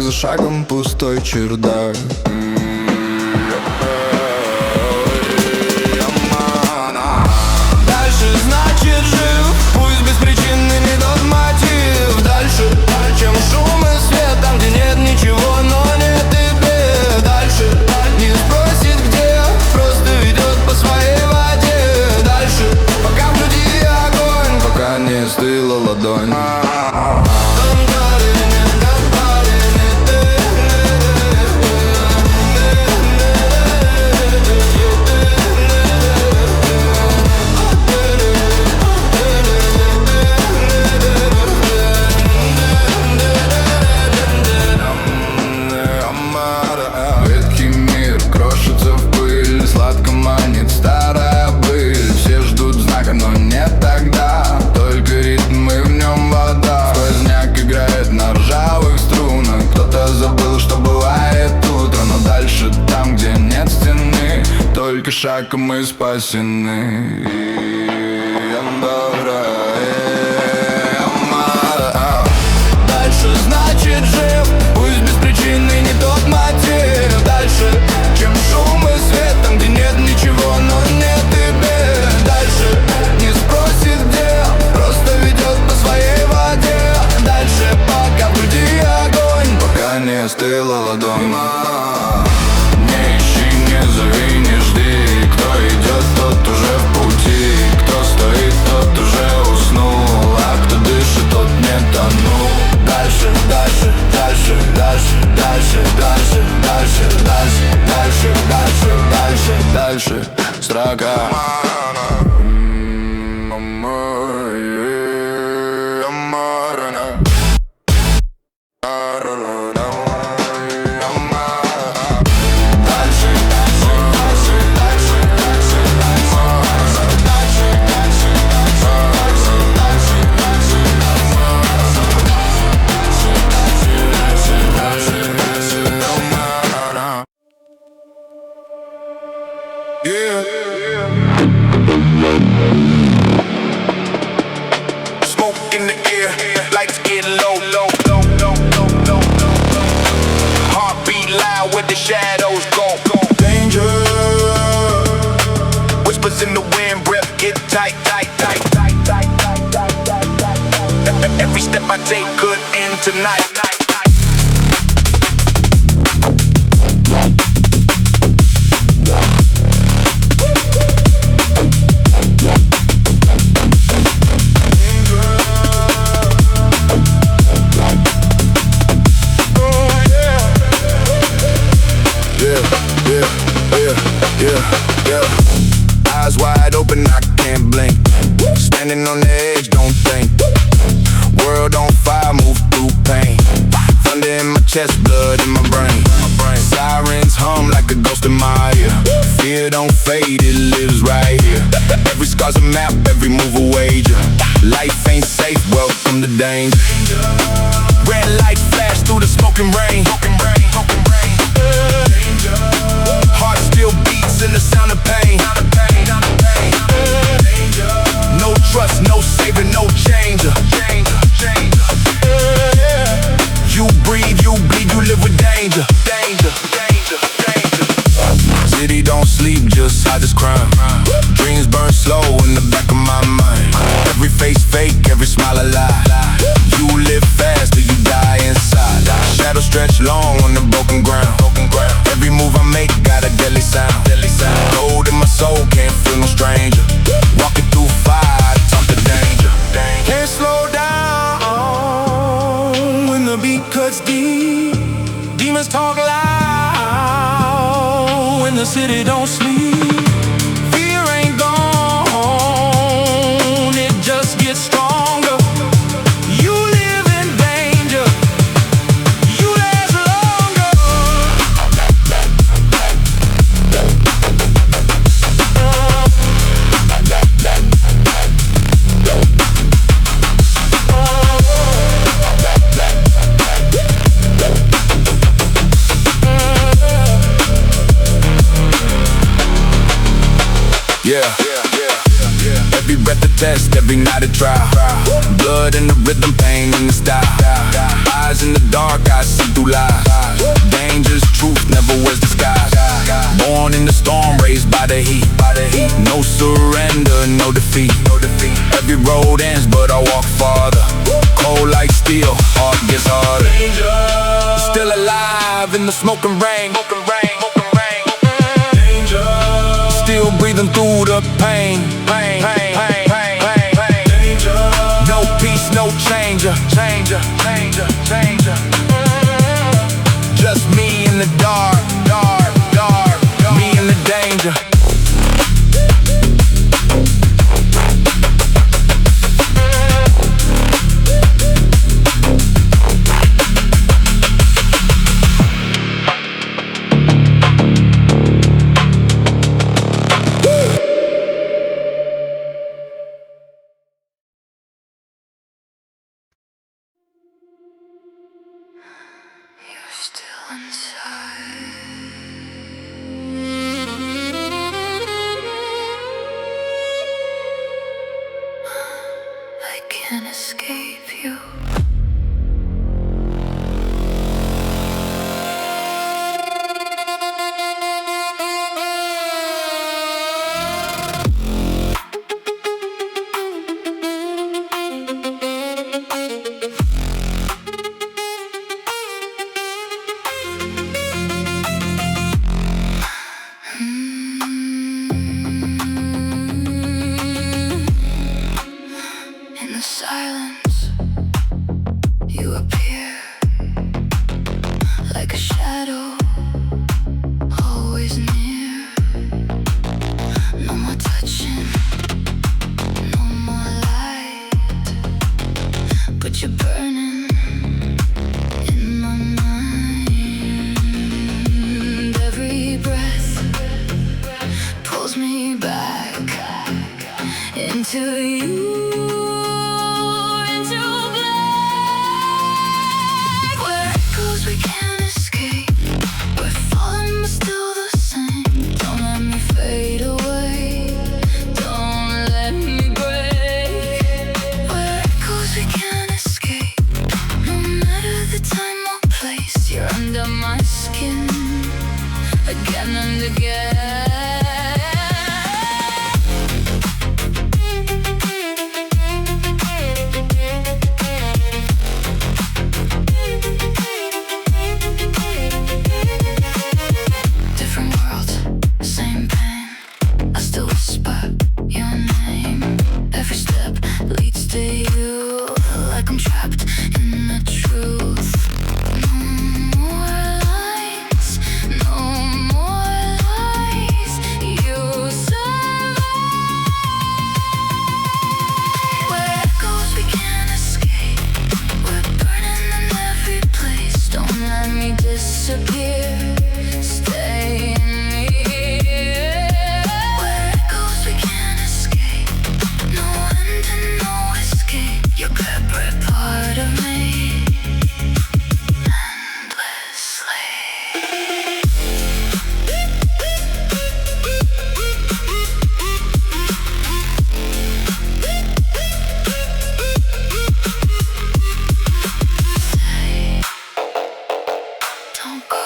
за шагом пустой чердак. Дальше значит жив, пусть беспричинный не тот мотив. Дальше, чем шум и свет, там где нет ничего, но не тебе. Дальше, не спросит где, просто ведет по своей воде. Дальше, пока в груди огонь, пока не стыла ладонь. Только шаг, и мы спасены. Дальше значит жив, пусть беспричинный не тот мотив. Дальше, чем шум и свет, там где нет ничего, но не тебе. Дальше, не спросит где, просто ведет по своей воде. Дальше, пока в груди огонь, пока не остыла ладонь. Не ищи, не зови, не жди. Кто идет, тот уже в пути. Кто стоит, тот уже уснул. А кто дышит, тот не тонул. Дальше, дальше, дальше, дальше, дальше, дальше, дальше, дальше, дальше, дальше, дальше, дальше строка. Smoke in the air, lights get low, low, low, low, low, low, low. Heartbeat loud where the shadows go. Danger. Whispers in the wind, breath get tight, tight, tight, tight, tight, tight, tight, tight, tight. Every step I take could end tonight. Yeah. Eyes wide open, I can't blink. Standing on the edge, don't think. World on fire, move through pain. Thunder in my chest, blood in my brain. Sirens hum like a ghost in my ear. Fear don't fade, it lives right here. Every scar's a map, every move a wager. Life ain't safe, welcome to danger. Red light flash through the smoking rain. Heart still beats in the sound of pain. No trust, no savior, no changer. You breathe, you bleed, you live with danger. City don't sleep, just hide this crime. Dreams burn slow in the back of my mind. Every face fake, every smile a lie. You live fast or you die inside. Shadows stretch long on the broken ground. Every move I make got a deadly sound. Cold in my soul, can't feel no stranger. Walking through fire, talk to danger. Can't slow down when the beat cuts deep. Demons talk loud when the city don't sleep. Fear ain't gone, it just gets stronger. You live in danger, you last longer. Yeah. Every breath a test, every night a trial. Blood in the rhythm, pain in the style. Eyes in the dark, I see through lies. Dangerous truth never was disguised. Born in the storm, raised by the heat. No surrender, no defeat. Every road ends, but I walk farther. Cold like steel, heart gets harder. Still alive in the smoking rain. Still breathing through the pain. No peace, no changer. Just me in the dark. Me in the danger. Still inside. I can't escape you. In the silence, you appear like a shadow, always near. No more touching, no more light, but you're burning in my mind. Every breath pulls me back into you. We can't escape. We're falling but still the same. Don't let me fade away. Don't let me break. Where it goes we can't escape. No matter the time or place, you're under my skin again and again. Like I'm trapped in the truth. No more lines, no more lies. You survive. Where it goes we can't escape. We're burning in every place. Don't let me disappear. Stay in me. Where it goes we can't escape. No end and no escape. You're every part of me, endlessly. Say, don't go.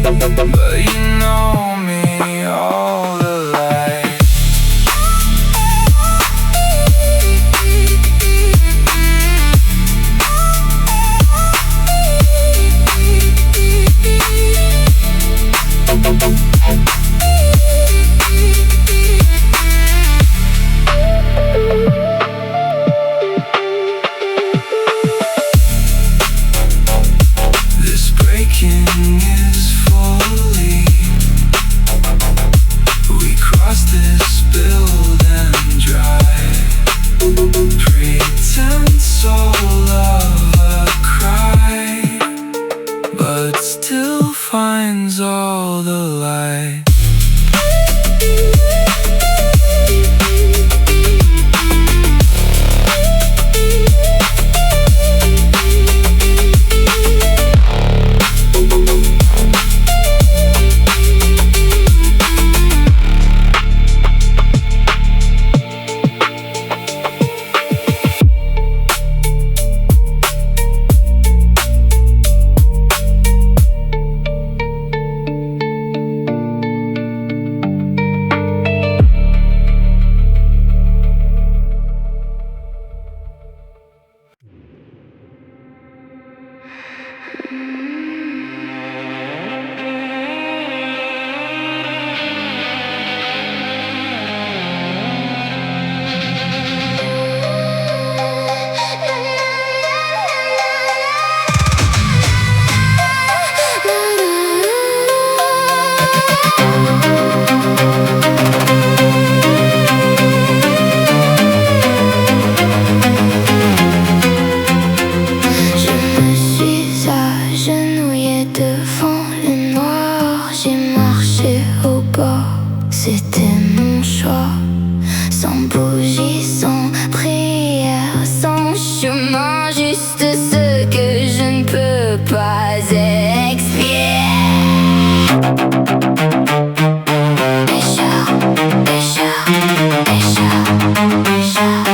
but you know me all the light. This breaking is fully. We cross this building dry. Pretend soul of a cry, but still finds all the light. C'était mon choix, sans bougie, sans prière, sans chemin, juste ce que je ne peux pas expier. Pécheur, pécheur, pécheur, pécheur.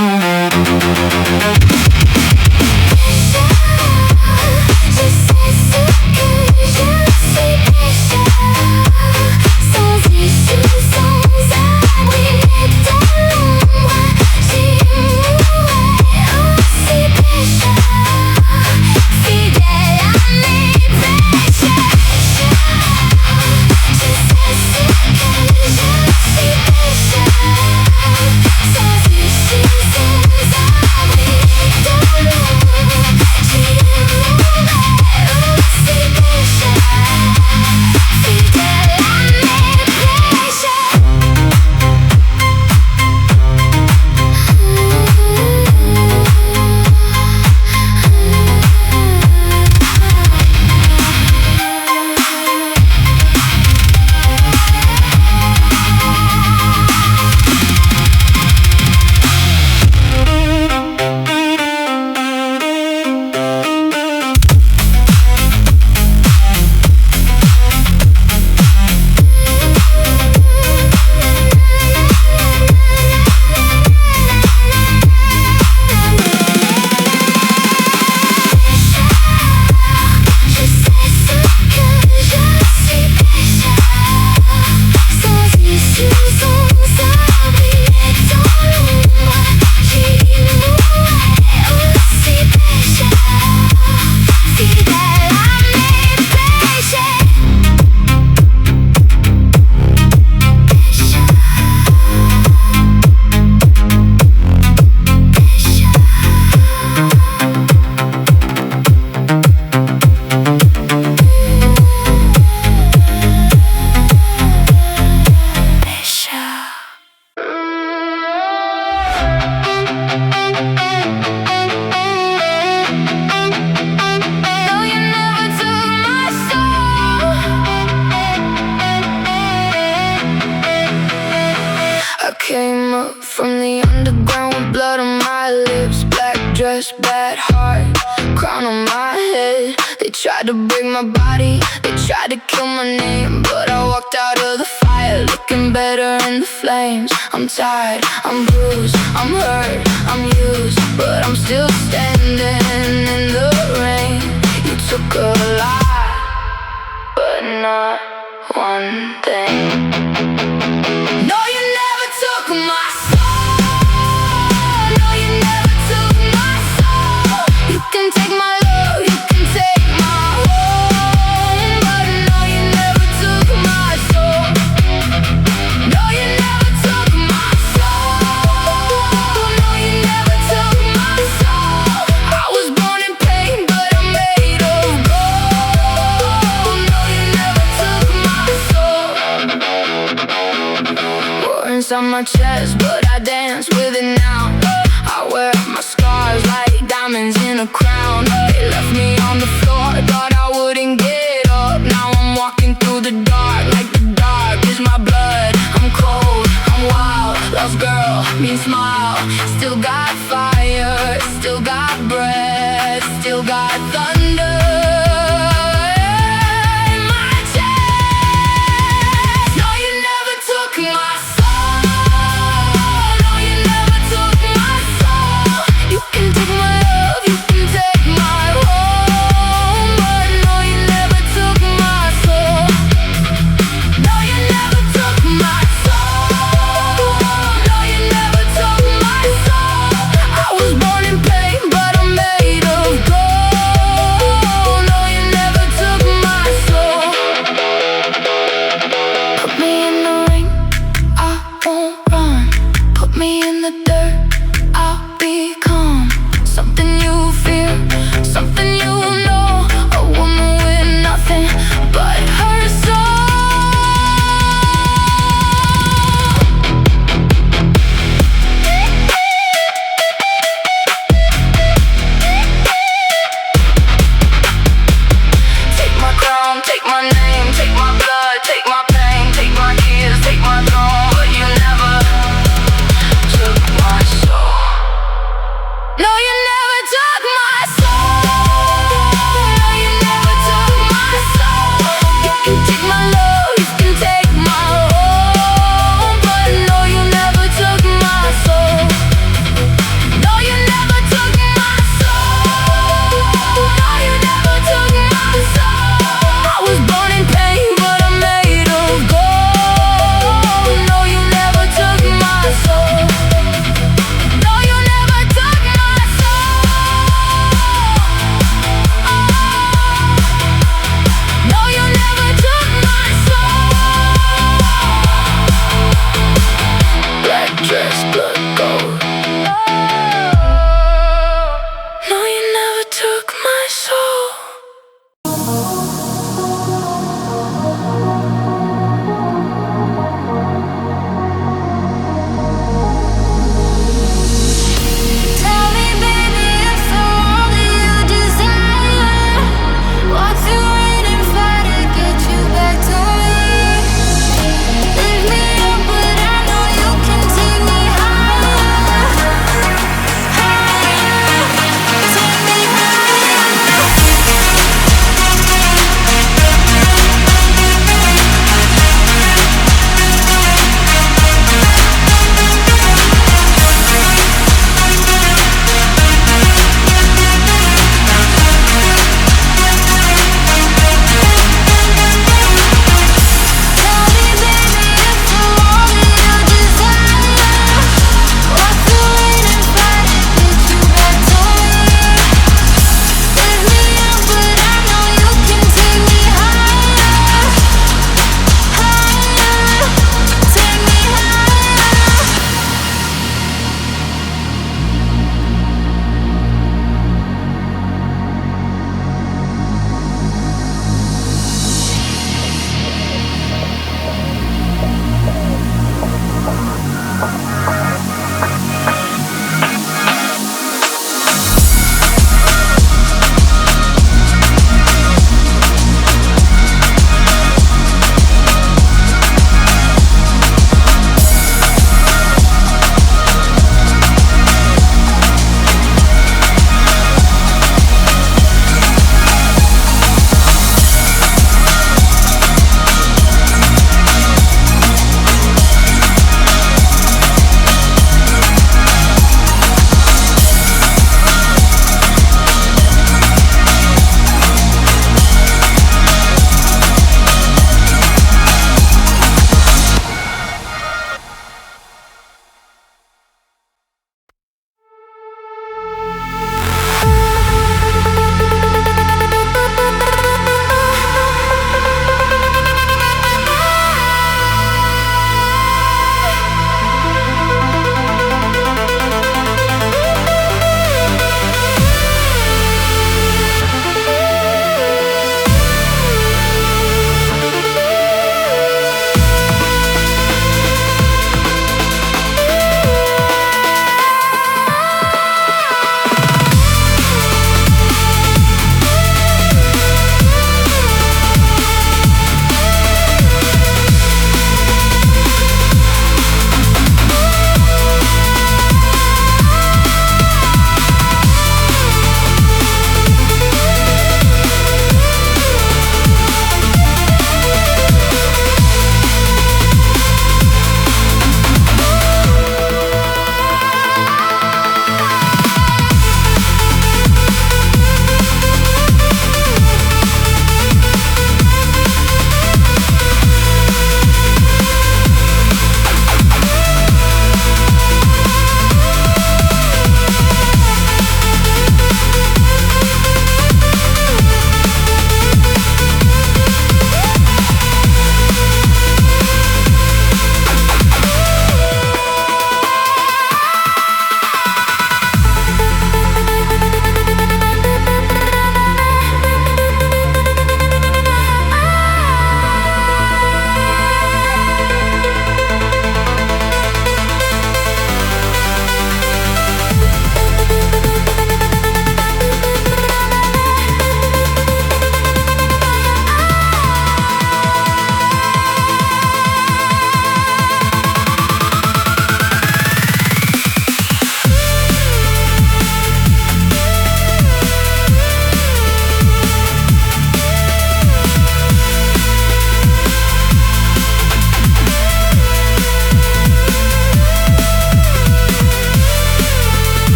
Je sais ce que je suis, pécheur, sans issue, sans abri dans l'ombre. J'y mourrai aussi, pécheur, fidèle à mes péchés. Je sais ce que je suis, pécheur, sans issue, sans abri dans l'ombre. J'y mourrai aussi, pécheur, fidèle à mes péchés. Je sais ce que je suis, pécheur, sans issue, sans abri dans l'ombre. J'y mourrai aussi, pécheur, fidèle à mes péchés. Pécheur, pécheur. No, you never took my soul. I came up from the underground with blood on my lips, black dress, bad heart, crown on my head. They tried to break my body, they tried to kill my name, but I walked out of the fire, looking better in the flames. I'm tired, I'm bruised, I'm hurt, I'm used, but I'm still standing in the rain. You took a lot, but not inside my chest, but I dance with it now. I wear my scars like diamonds in a crown.